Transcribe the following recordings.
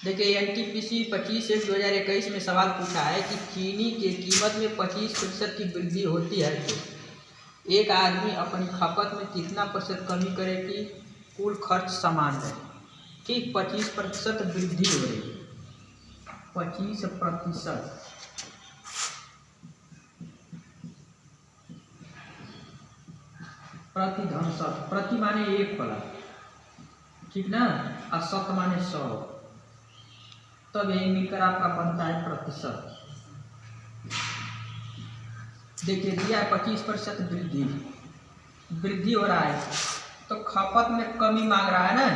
देखिए एनटीपीसी 25/1/2021 में सवाल पूछा है कि चीनी के कीमत में 25% की वृद्धि होती है तो एक आदमी अपनी खपत में कितना प्रतिशत कमी करे कि कुल खर्च समान रहे। ठीक, 25% वृद्धि हो रही है, 25% प्रति धन शत, प्रति माने एक वाला, ठीक ना, और शत माने 100, तब यही मिलकर आपका बनता है प्रतिशत। देखिए दिया है 25% वृद्धि हो रहा है, तो खपत में कमी मांग रहा है ना,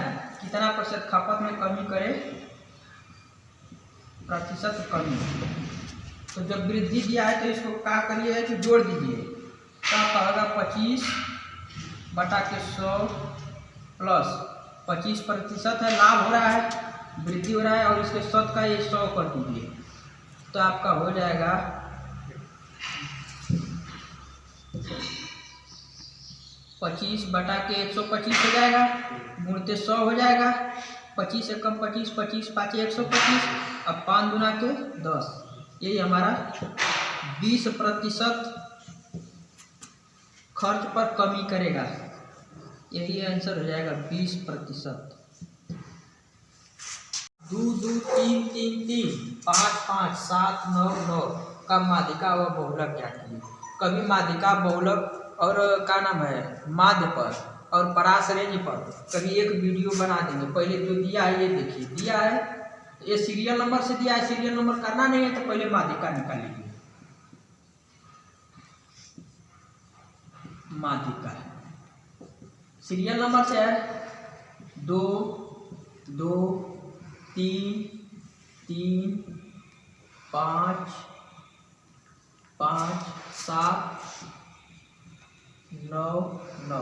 कितना प्रतिशत खपत में कमी करे, प्रतिशत कमी। तो जब वृद्धि दिया है तो इसको क्या करिए कि जोड़ दीजिए, क्या कहेगा 25/100 प्लस 25% है, लाभ हो रहा है, वृद्धि हो रहा है, और इसके शत का ये 100 कर दीजिए, तो आपका हो जाएगा 25/125 हो जाएगा, गुणते 100 हो जाएगा, 25 से कम 25, 25 5 125, अब 5 गुना के 10, यही हमारा 20% खर्च पर कमी करेगा, यही आंसर हो जाएगा 20%। 2 2 3 3 3 5 5 7 9 9 का माध्यिका व बहुलक क्या कीजिए। कभी माध्यिका बहुलक और क्या नाम है माध्य पर और परास रेंज पर कभी एक वीडियो बना देंगे। पहले जो दिया है ये देखिए, दिया है ये सीरियल नंबर से दिया है, सीरियल नंबर करना नहीं है तो पहले माध्यिका निकालिए। माध्यिका सीरियल नंबर से है 2 2 3 3 5 5 7 9 9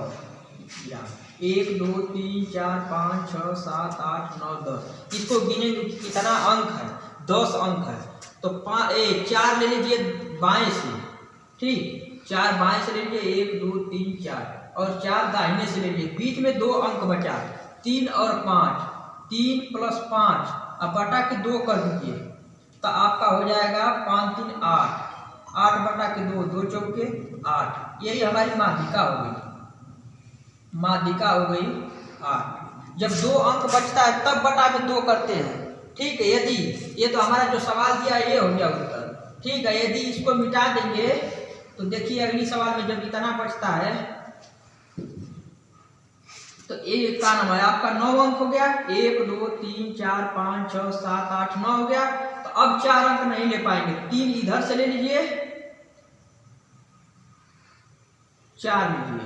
या 1 2 3 4 5 6 7 8 9 10। इसको गिनेंगे कितना अंक है, 10 अंक है, तो 4 ले लीजिए बाएं से, ठीक, 4 बाएं से ले लीजिए, 1 2 3 4, और 4 दाहिने से ले लीजिए, बीच में 2 अंक बचा 3 और 5, 3 + 5 अब बटा के 2 कर दीजिए, तो आपका हो जाएगा 5 3 8, 8/2, 2 चौके 8, यही हमारी माध्यिका हो गई, माध्यिका हो गई 8। जब 2 अंक बचता है तब बटा में 2 करते हैं, ठीक है। यदि ये तो हमारा जो सवाल दिया ये हो गया उत्तर, ठीक है। यदि इसको मिटा देंगे तो देखिए अगली सवाल में जब इतना बचता है तो एक का नाम है आपका 9 अंक हो गया, 1 2 3 4 5 6 7 8 9 हो गया, तो अब 4 अंक नहीं ले पाएंगे, 3 इधर से ले लीजिए, 4 लीजिए,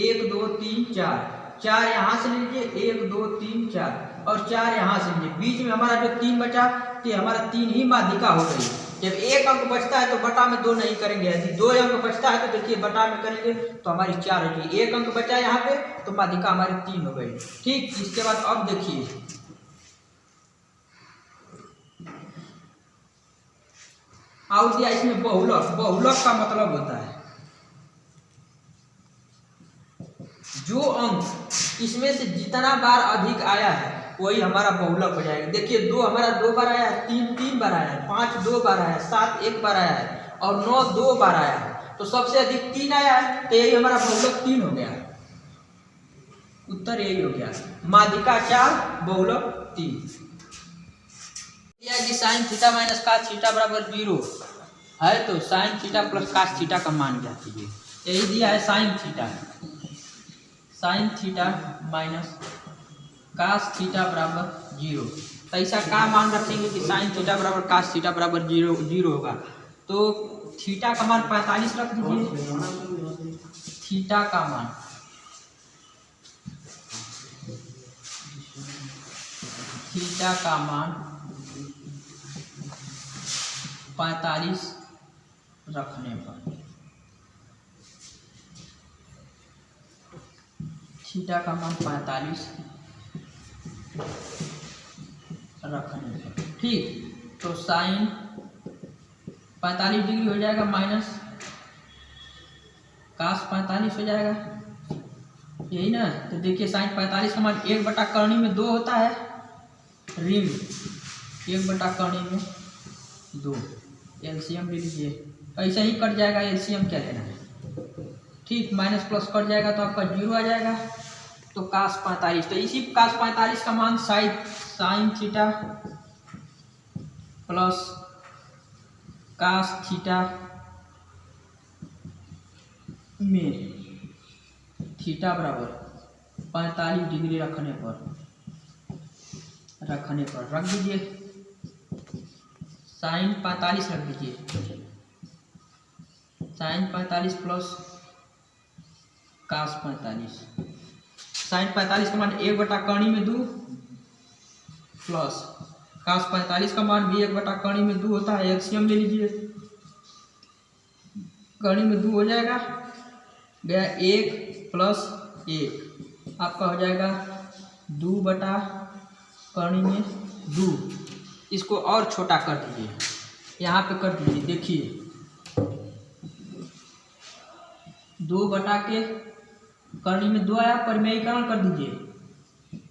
1 2 3 4, 4 यहाँ से लीजिए, 1 2 3 4, और 4 यहाँ से लीजिए, बीच में हमारा जो 3 बचा तो हमारा 3 ही माध्यिका हो गई। जब 1 अंक बचता है तो बटा में 2 नहीं करेंगे, यदि 2 अंक बचता है तो देखिए बटा में करेंगे तो हमारी 4 हो गई, 1 अंक बचा यहाँ पे तो माध्यिका हमारी 3 हो गई, ठीक। इसके बाद अब देखिए और दिया इसमें बहुलक, बहुलक का मतलब होता है जो अंक इसमें से जितना बार अधिक आया है वही हमारा बहुलक हो जाएगा। देखिए 2 हमारा 2 बार आया है, 3 3 बार आया है, 5 2 बार आया है, 7 1 बार आया है, और 9 2 बार आया है, तो सबसे अधिक 3 आया है, तो यही हमारा बहुलक 3 हो गया, उत्तर यही हो गया, माध्यिका 4 बहुलक 3। यह कि sin theta minus cos theta बराबर 0 है तो sin theta plus cos theta का मान क्या कीजिए। यही दिया है sin theta minus cos theta बराबर 0, तो ऐसा क्या मान रखेंगे कि sin थीटा बराबर cos थीटा बराबर 0 होगा, तो थीटा का मान 45 रख दीजिए, थीटा का मान 45 रखने पर, थीटा का मान 45 रखने पर, ठीक। तो साइन 45 डिग्री हो जाएगा माइनस cos 45 हो जाएगा, यही ना। तो देखिए साइन 45 का मान 1/2 में 2 होता है, रिंग 1/कर्ण में 2, एलसीएम ले लीजिए। ऐसा ही कट जाएगा, एलसीएम क्या लेना है, ठीक। माइनस प्लस कट जाएगा तो आपका 0 आ जाएगा। तो cos 45, तो इसी cos 45 का मान sine theta plus cos theta में थीटा बराबर 45 डिग्री रखने पर रख दीजिए, साइन 45 रख दीजिए, साइन 45 प्लस cos 45। साइन 45 का मान 1/कर्ण में 2 प्लस cos 45 का मान भी 1/कर्ण में 2 होता है। एलसीएम ले लीजिए, कर्ण में 2 हो जाएगा, गया 1 प्लस 1 आपका हो जाएगा 2/कर्ण में 2। इसको और छोटा कर दीजिए, यहाँ पे कर दीजिए, देखिए 2/कर्ण में 2 आया, परिमेयीकरण कर दीजिए,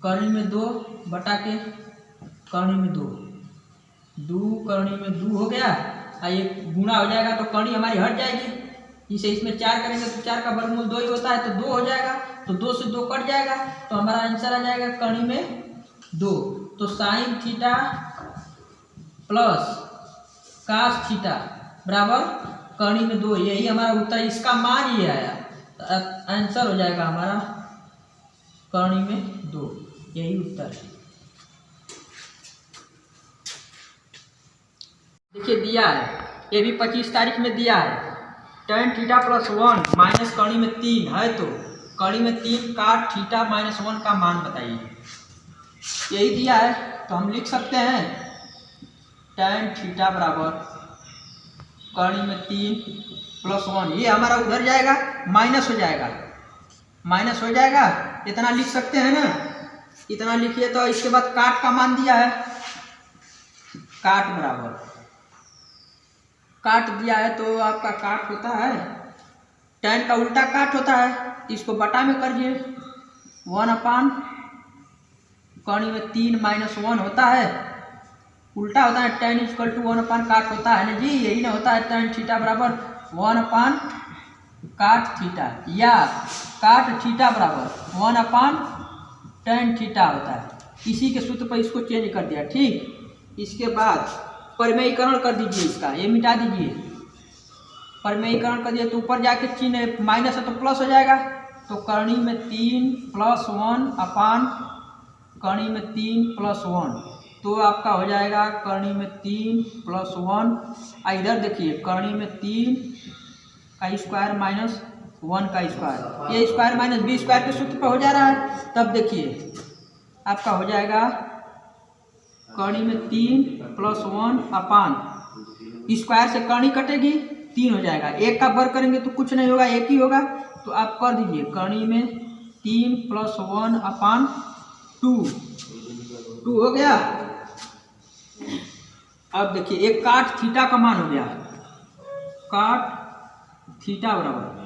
कर्ण में 2/कर्ण में 2, 2 कर्ण में 2 हो गया, और ये गुणा हो जाएगा तो कर्ण हमारी हट जाएगी। इसे इसमें 4 करेंगे तो 4 का वर्गमूल 2 ही होता है, तो 2 हो जाएगा, तो 2 से 2 कट जाएगा, तो हमारा आंसर आ जाएगा कर्ण में 2। तो sine theta plus cos theta बराबर कर्ण में 2, यही हमारा उत्तर, इसका मान ये आया, तो आंसर हो जाएगा हमारा कर्ण में 2, यही उत्तर है। देखिए दिया है, ये भी 25 तारीख में दिया है, tan थीटा प्लस 1 माइनस कर्ण में 3 है, तो कर्ण में 3 cot थीटा माइनस 1 का मान बताइए। यही दिया है, तो हम लिख सकते हैं tan थीटा बराबर कर्ण में 3 प्लस 1, ये हमारा उधर जाएगा, माइनस हो जाएगा, इतना लिख सकते हैं ना, इतना लिखिए। तो इसके बाद काट का मान दिया है, काट बराबर काट दिया है, तो आपका काट होता है, tan का उल्टा काट होता है, इसको बटा में करिए, 1/कर्ण में 3 माइनस 1 होता है, उल्टा होता है, tan इक्वल टू 1/काट होता है ना जी, यही ना होता है, tan थीटा बराबर 1/काट थीटा, या काट थीटा बराबर 1/tan थीटा होता है। इसी के सूत्र पर इसको चेंज कर दिया, ठीक। इसके बाद परिमेयीकरण कर दीजिए, इसका ये मिटा दीजिए, परिमेयीकरण कर दिए तो ऊपर जाके चिन्ह माइनस है तो प्लस हो जाएगा, तो कर्ण में 3 प्लस 1/कर्ण में 3 प्लस 1, तो आपका हो जाएगा कर्ण में 3 प्लस 1। इधर देखिए कर्ण में 3 का स्क्वायर माइनस 1 का स्क्वायर, ये स्क्वायर माइनस बी स्क्वायर के सूत्र पर हो जा रहा है। तब देखिए आपका हो जाएगा कर्ण में 3 प्लस 1/, स्क्वायर से कर्ण कटेगी, 3 हो जाएगा, 1 का वर्ग करेंगे तो कुछ नहीं होगा, 1 ही होगा, तो आप कर दीजिए कर्ण में 3 प्लस 1/2, 2 हो गया। अब देखिए एक काट थीटा का मान हो गया, काट थीटा बराबर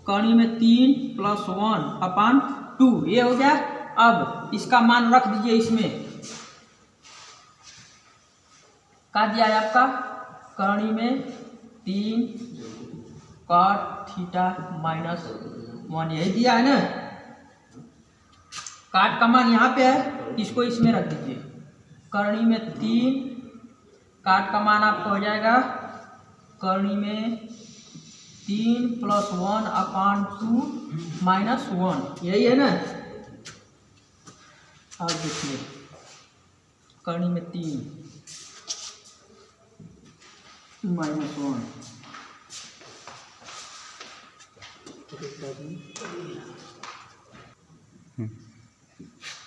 कर्ण में 3 प्लस 1/2, ये हो गया। अब इसका मान रख दीजिए, इसमें क्या दिया है आपका, कर्ण में 3 cot थीटा माइनस 1, यही दिया है ना, काट का मान यहाँ पे है, इसको इसमें रख दीजिए, कर्ण में 3, काट का मान आपका हो जाएगा कर्ण में 3 प्लस 1/2 माइनस 1, यही है ना। अब देखिए कर्ण में 3 माइनस 1,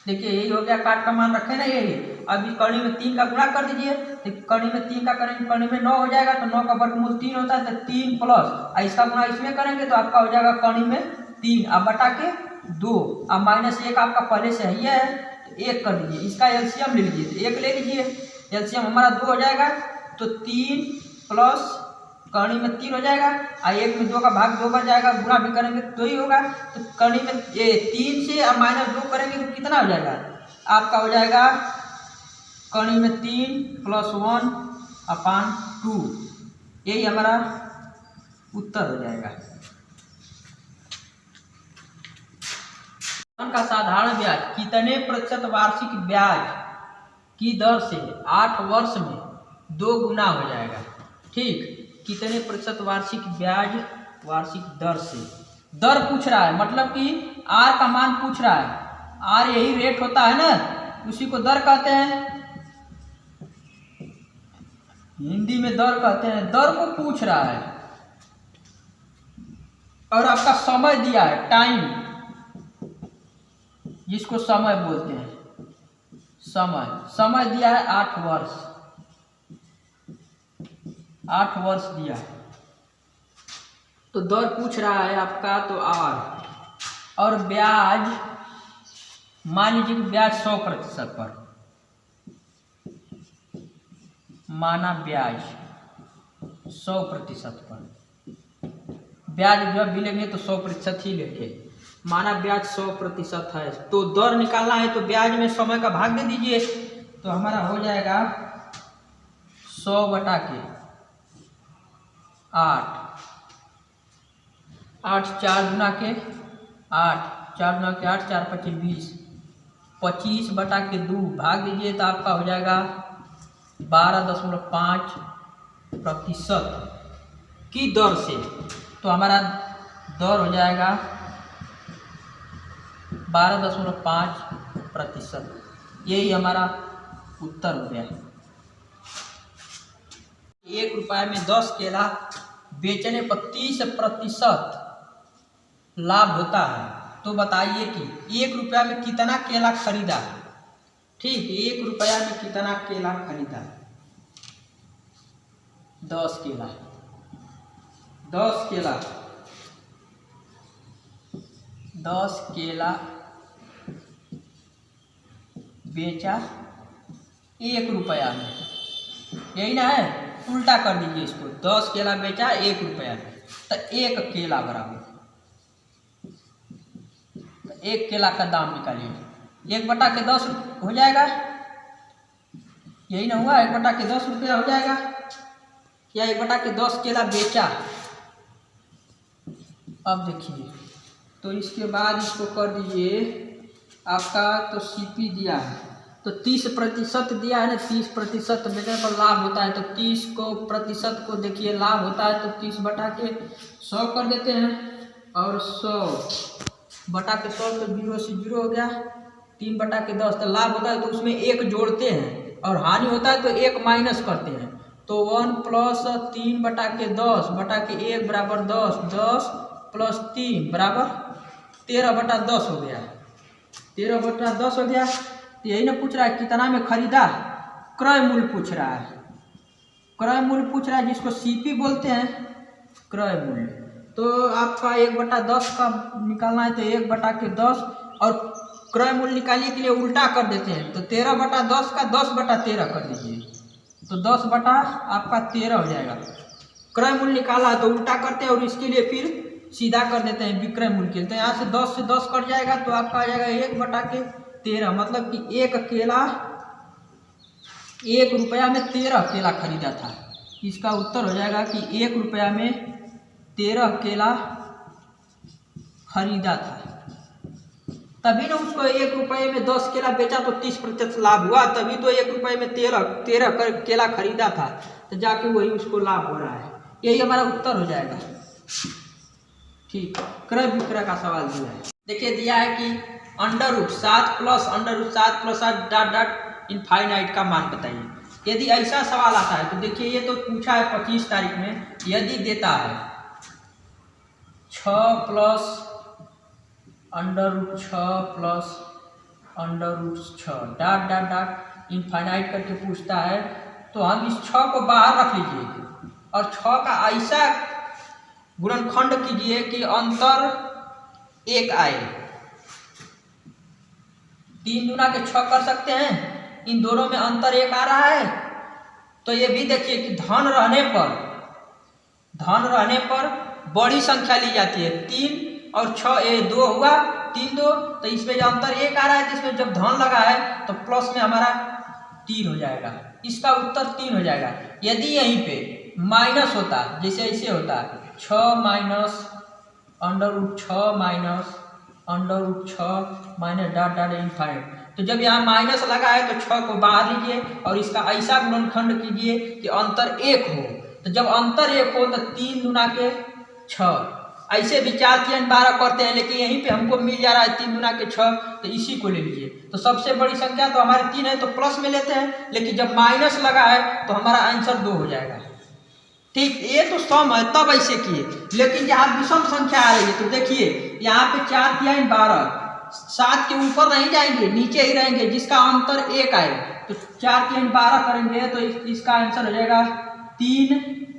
देखिए यही हो गया, काट का मान रखे ना यही। अभी कर्ण में 3 का गुणा कर दीजिए, तो कर्ण में 3 का करेंगे कर्ण में 9 हो जाएगा, तो 9 का वर्गमूल 3 होता है, तो 3 प्लस इसका गुणा इसमें करेंगे तो आपका हो जाएगा कर्ण में 3 अब बटा के 2, अब माइनस 1 आपका पहले से ही है, तो 1 कर दीजिए, इसका एलसीएम ले लीजिए, तो 1 ले लीजिए, एलसीएम हमारा 2 हो जाएगा, तो 3 प्लस कर्ण में 3 हो जाएगा, और 1 में 2 का भाग 2 कर जाएगा, गुणा भी करेंगे तो ही होगा, तो कर्ण में 3 से अब -2 करेंगे तो कितना हो जाएगा, आपका हो जाएगा कड़ी में 3 + 1/2, यही हमारा उत्तर हो जाएगा। का साधारण ब्याज कितने प्रतिशत वार्षिक ब्याज की दर से 8 वर्ष में 2 गुना हो जाएगा। ठीक, कितने प्रतिशत वार्षिक ब्याज वार्षिक दर से, दर पूछ रहा है मतलब कि आर का मान पूछ रहा है। आर यही रेट होता है ना, उसी को दर कहते हैं, हिंदी में दर कहते हैं। दर को पूछ रहा है और आपका समय दिया है, टाइम, जिसको समय बोलते हैं, समय दिया है 8 वर्ष, 8 वर्ष दिया है। तो दर पूछ रहा है आपका, तो आर, और ब्याज मान लीजिए कि ब्याज 100% पर, माना ब्याज 100% पर, ब्याज जब भी लेंगे तो 100% ही लेंगे। माना ब्याज 100% है, तो दर निकालना है तो ब्याज में समय का भाग दे दीजिए, तो हमारा हो जाएगा 100/8, 8 4 गुना के 8, 4 गुना के 8, 4 × 25, 25/2 भाग दीजिए तो आपका हो जाएगा 12.5% की दर से। तो हमारा दर हो जाएगा 12.5%, यही हमारा उत्तर हो गया। 1 रुपये में 10 केला बेचने पर 30% लाभ होता है, तो बताइए कि 1 रुपया में कितना केला खरीदा है। ठीक, 1 रुपया में कितना केला खरीदा है? 10 केला, 10 केला, 10 केला बेचा 1 रुपया में, यही ना है, उल्टा कर दीजिए इसको, 10 केला बेचा 1 रुपया में, तो 1 केला बराबर, तो 1 केला का दाम निकालिए, 1/10 हो जाएगा, यही ना हुआ, 1/10 रुपया हो जाएगा, या 1/10 केला बेचा। अब देखिए, तो इसके बाद इसको कर दीजिए आपका, तो सीपी दिया है तो 30% दिया है ना, 30% बेचने पर लाभ होता है, तो 30% को देखिए लाभ होता है, तो 30/100 कर देते हैं, और 100/100 तो 0 से 0 हो गया, 3/10 तो लाभ होता है तो उसमें 1 जोड़ते हैं, और हानि होता है तो 1 माइनस करते हैं, तो 1 + 3/10/1 बराबर 10, 10 + 3 बराबर 13/10 हो गया, 13/10 हो गया। तो यही ना पूछ रहा है कितना में खरीदा, क्रय मूल्य पूछ रहा है, क्रय मूल्य पूछ रहा है, जिसको सीपी बोलते हैं, क्रय मूल्य। तो आपका 1/10 का निकालना है, तो 1/10, और क्रय मूल्य निकालने के लिए उल्टा कर देते हैं, तो 13/10 का 10/13 कर दीजिए, तो 10/13 हो जाएगा। क्रय मूल्य निकाला है तो उल्टा करते हैं, और इसके लिए फिर सीधा कर देते हैं विक्रय मूल्य के लिए, तो यहाँ से 10 से 10 कट जाएगा, तो आपका आ जाएगा 1/13, मतलब कि 1 केला 1 रुपया में 13 केला खरीदा था। इसका उत्तर हो जाएगा कि 1 रुपया में 13 केला खरीदा था, तभी ना उसको 1 रुपये में 10 केला बेचा तो 30% लाभ हुआ, तभी तो 1 रुपये में 13 केला खरीदा था, तो जाके वही उसको लाभ हो रहा है, यही हमारा उत्तर हो जाएगा। ठीक, क्रय विक्रय का सवाल दिया है, देखिए दिया है कि √7 + √7 + इनफाइनाइट का मान बताइए। यदि ऐसा सवाल आता है तो देखिए, ये तो पूछा है 25 तारीख में, यदि देता है 6 + √6 + इनफाइनाइट करके पूछता है, तो हम इस 6 को बाहर रख लीजिए और 6 का ऐसा गुणनखंड कीजिए कि अंतर 1 आए। 3 गुना के 6 कर सकते हैं, इन दोनों में अंतर 1 आ रहा है, तो ये भी देखिए कि धन रहने पर बड़ी संख्या ली जाती है, 3 और 6 ये 2 हुआ, 3 2, तो इसमें जो अंतर 1 आ रहा है, जिसमें जब धन लगा है तो प्लस में हमारा 3 हो जाएगा, इसका उत्तर 3 हो जाएगा। यदि यहीं पे माइनस होता, जैसे ऐसे होता 6 minus √6 minus √6 minus dot dot infinite, तो जब यहाँ माइनस लगा है तो 6 को बाहर लीजिए और इसका ऐसा गुणनखंड कीजिए कि अंतर 1 हो। तो जब अंतर 1 हो तो 3 दूना के 6, ऐसे भी 4 3 12 करते हैं, लेकिन यहीं पे हमको मिल जा रहा है 3 दूना के 6, तो इसी को ले लीजिए। तो सबसे बड़ी संख्या तो हमारे 3 है तो प्लस में लेते हैं, लेकिन जब माइनस लगा है तो हमारा आंसर 2 हो जाएगा। ठीक, ये तो सम है तब ऐसे किए, लेकिन यहाँ विषम संख्या आ रही है तो देखिए यहाँ पे 4 3 12, 7 के ऊपर नहीं जाएंगे, नीचे ही रहेंगे, जिसका अंतर 1 आए तो 4 3 12 करेंगे तो इसका आंसर हो जाएगा 3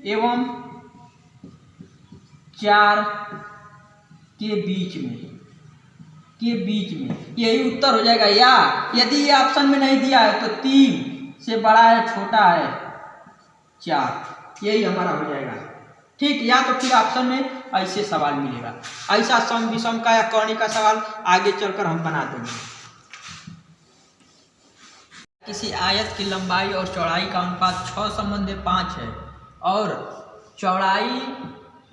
एवं 4 के बीच में, यही उत्तर हो जाएगा। या यदि ये ऑप्शन में नहीं दिया है तो 3 से बड़ा है छोटा है 4, यही हमारा हो जाएगा। ठीक, या तो फिर ऑप्शन में ऐसे सवाल मिलेगा, ऐसा सम विषम का या कौणी का सवाल आगे चलकर हम बना देंगे। किसी आयत की लंबाई और चौड़ाई का अनुपात 6:5 है और चौड़ाई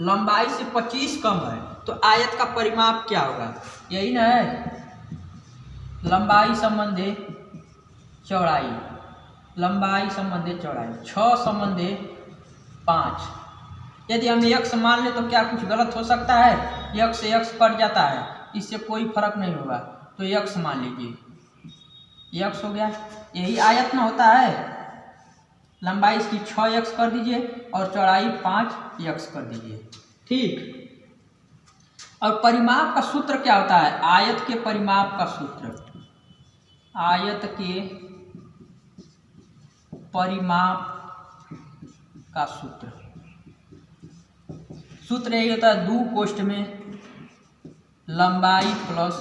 लंबाई से 25 कम है, तो आयत का परिमाप क्या होगा? यही ना है, लंबाई संबंधी चौड़ाई, लंबाई संबंधी चौड़ाई 6:5। यदि हम x मान ले तो क्या कुछ गलत हो सकता है? x से x कट जाता है, इससे कोई फर्क नहीं होगा, तो x मान लीजिए, x हो गया। यही आयत में होता है, लंबाई इसकी 6x कर दीजिए और चौड़ाई 5x कर दीजिए। ठीक, और परिमाप का सूत्र क्या होता है? आयत के परिमाप का सूत्र, आयत के परिमाप का सूत्र यही होता है, 2 कोष्ठ में लंबाई प्लस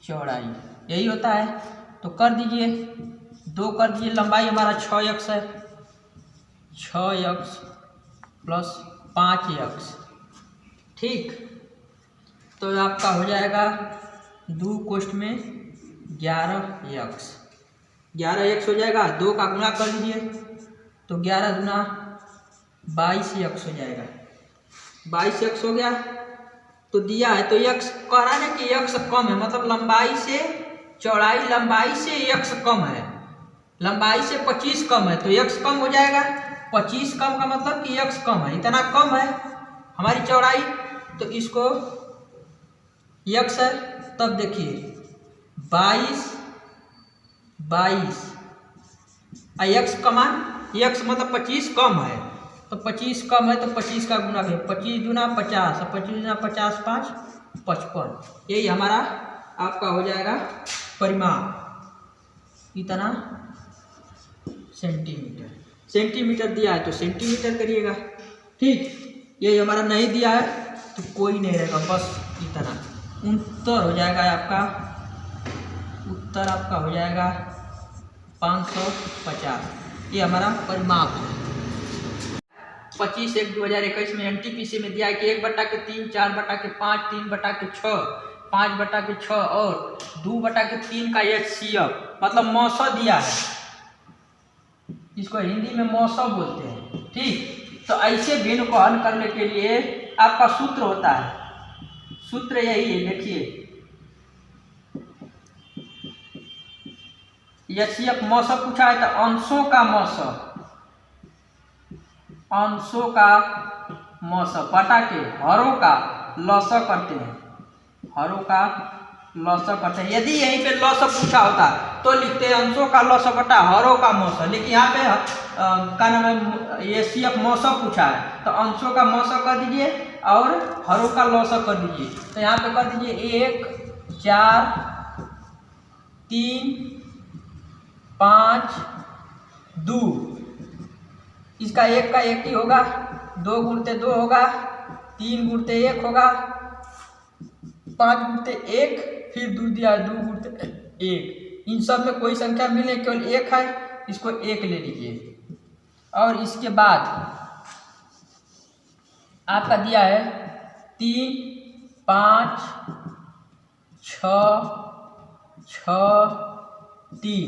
चौड़ाई, यही होता है। तो कर दीजिए, 2 कर दीजिए, लंबाई हमारा 6x है, 6x प्लस 5x। ठीक, तो आपका हो जाएगा 2 कोष्ठ में 11x, 11x हो जाएगा। 2 का गुणा कर लीजिए तो 11 गुना 22x हो जाएगा, 22x हो गया। तो दिया है तो x कह रहा है कि x कम है, मतलब लंबाई से चौड़ाई, लंबाई से x कम है, लंबाई से 25 कम है, तो x कम हो जाएगा। 25 कम का मतलब कि x कम है, इतना कम है हमारी चौड़ाई, तो इसको x है। तब देखिए 22 x का मान, x मतलब 25 कम है, तो 25 कम है तो 25 का गुना भी, 25 दूना 50, 25 दूना 50 5 55, यही हमारा आपका हो जाएगा परिमाप। इतना सेंटीमीटर दिया है तो सेंटीमीटर करिएगा। ठीक, यही हमारा नहीं दिया है तो कोई नहीं रहेगा, बस इतना। उत्तर हो जाएगा आपका, उत्तर आपका हो जाएगा 550, ये हमारा परिमाप है। 25/1/2021 में NTPC में दिया है कि 1/3, 4/5, 3/6, 5/6 और 2/3 का HCF मतलब मौसा दिया है, इसको हिंदी में मौसा बोलते हैं। ठीक, तो ऐसे भिन्न को हल करने के लिए आपका सूत्र होता है, सूत्र यही है, देखिए HCF मौसा पूछा है तो अंशों का मौसा बटा के हरों का लौसा करते हैं, हरों का लौसा करते हैं। यदि यहीं पे लौसा पूछा होता तो लिखते हैं अंशों का लौसा बटा हरों का मौसा, लेकिन यहाँ पे क्या नाम है, HCF मौसा पूछा है तो अंशों का मौसा कर दीजिए और हरों का लौसा कर दीजिए। तो यहाँ पे कर दीजिए 1 4 3 5 2, इसका 1 का 1 ही होगा, 2 गुणते 2 होगा, 3 गुणते 1 होगा, 5 गुणते 1, फिर 2 दिया 2 गुणते 1। इन सब में कोई संख्या मिले केवल 1 है, इसको 1 ले लीजिए। और इसके बाद आपका दिया है 3 5 6 6 3,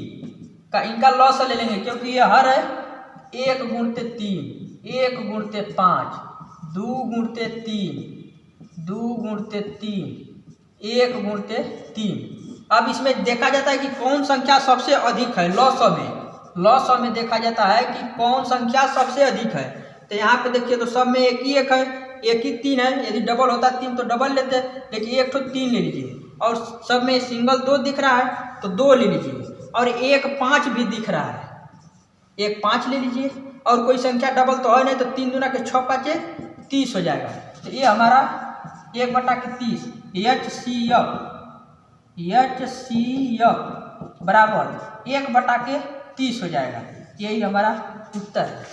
का इनका लॉस ले लेंगे, क्योंकि ये हर है 1 गुणते 3, 1 गुणते 5, 2 गुणते 3, 2 गुणते 3, 1 गुणते 3। अब इसमें देखा जाता है कि कौन संख्या सबसे अधिक है। लॉस में देखा जाता है कि कौन संख्या सबसे अधिक है। तो यहाँ पे देखिए तो सब में एक ही एक है, एक ही 3 है। यदि डबल होता 3 तो डबल लेते, लेकिन एक तो 3 ले लीजिए। और सब में सिंगल 2 दिख रहा है तो 2 ले लीजिए। और एक 5 भी दिख रहा है, एक 5 ले लीजिए। और कोई संख्या डबल तो है नहीं, तो 3 दूना के 6 5 30 हो जाएगा। तो ये हमारा 1/30 HCF बराबर 1/30 हो जाएगा। यही हमारा उत्तर है।